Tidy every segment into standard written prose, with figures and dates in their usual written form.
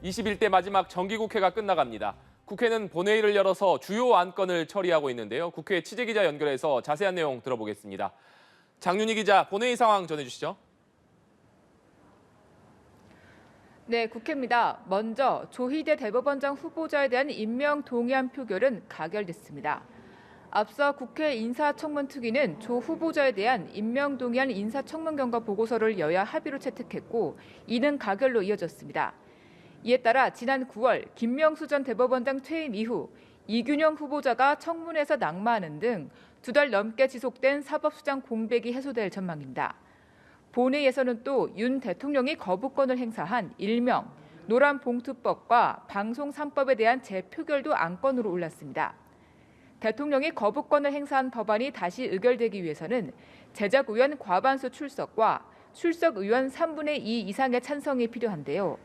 21대 마지막 정기국회가 끝나갑니다. 국회는 본회의를 열어서 주요 안건을 처리하고 있는데요. 국회 취재기자 연결해서 자세한 내용 들어보겠습니다. 장윤희 기자, 본회의 상황 전해주시죠. 네, 국회입니다. 먼저 조희대 대법원장 후보자에 대한 임명 동의안 표결은 가결됐습니다. 앞서 국회 인사청문특위는 조 후보자에 대한 임명 동의안 인사청문 경과 보고서를 여야 합의로 채택했고 이는 가결로 이어졌습니다. 이에 따라 지난 9월 김명수 전 대법원장 퇴임 이후 이균영 후보자가 청문회에서 낙마하는 등 2달 넘게 지속된 사법수장 공백이 해소될 전망입니다. 본회의에서는 또 윤 대통령이 거부권을 행사한 일명 노란봉투법과 방송 3법에 대한 재표결도 안건으로 올랐습니다. 대통령이 거부권을 행사한 법안이 다시 의결되기 위해서는 제적 의원 과반수 출석과 출석 의원 3분의 2 이상의 찬성이 필요한데요.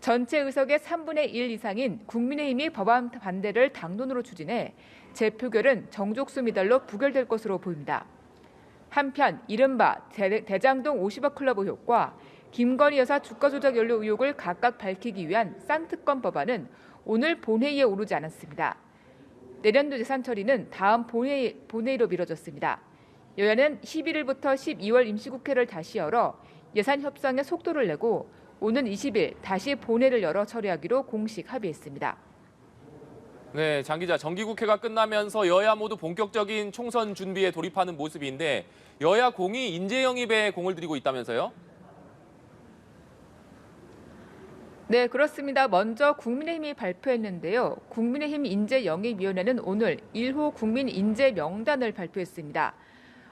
전체 의석의 3분의 1 이상인 국민의힘이 법안 반대를 당론으로 추진해 재표결은 정족수 미달로 부결될 것으로 보입니다. 한편 이른바 대장동 50억 클럽 의혹과 김건희 여사 주가 조작 연루 의혹을 각각 밝히기 위한 쌍특검 법안은 오늘 본회의에 오르지 않았습니다. 내년도 예산 처리는 다음 본회의로 미뤄졌습니다. 여야는 11일부터 12월 임시국회를 다시 열어 예산 협상에 속도를 내고 오는 20일 다시 본회의를 열어 처리하기로 공식 합의했습니다. 네, 장 기자, 정기국회가 끝나면서 여야 모두 본격적인 총선 준비에 돌입하는 모습인데 여야 공이 인재 영입에 공을 들이고 있다면서요? 네, 그렇습니다. 먼저 국민의힘이 발표했는데요. 국민의힘 인재영입위원회는 오늘 1호 국민 인재 명단을 발표했습니다.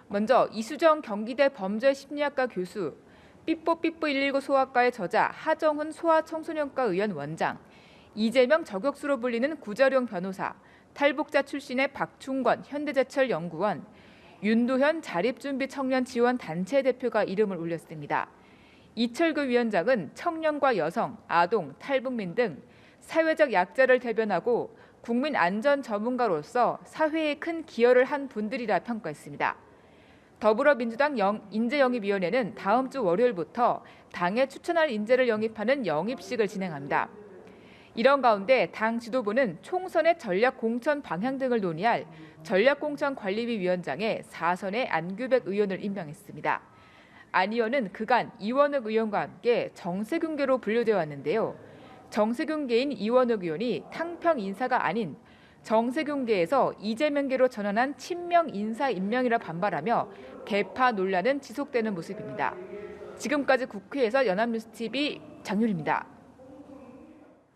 먼저 이수정 경기대 범죄심리학과 교수, 삐뽀삐뽀 119 소아과의 저자 하정훈 소아청소년과 의원 원장, 이재명 저격수로 불리는 구자룡 변호사, 탈북자 출신의 박충권 현대제철 연구원, 윤도현 자립준비 청년 지원 단체 대표가 이름을 올렸습니다. 이철규 위원장은 청년과 여성, 아동, 탈북민 등 사회적 약자를 대변하고 국민 안전 전문가로서 사회에 큰 기여를 한 분들이라 평가했습니다. 더불어민주당 인재영입위원회는 다음 주 월요일부터 당에 추천할 인재를 영입하는 영입식을 진행합니다. 이런 가운데 당 지도부는 총선의 전략 공천 방향 등을 논의할 전략공천관리위 위원장에 4선의 안규백 의원을 임명했습니다. 안 의원은 그간 이원욱 의원과 함께 정세균계로 분류되어 왔는데요. 정세균계인 이원욱 의원이 탕평 인사가 아닌 정세균계에서 이재명계로 전환한 친명 인사 임명이라 반발하며 개파 논란은 지속되는 모습입니다. 지금까지 국회에서 연합뉴스TV 장윤희입니다.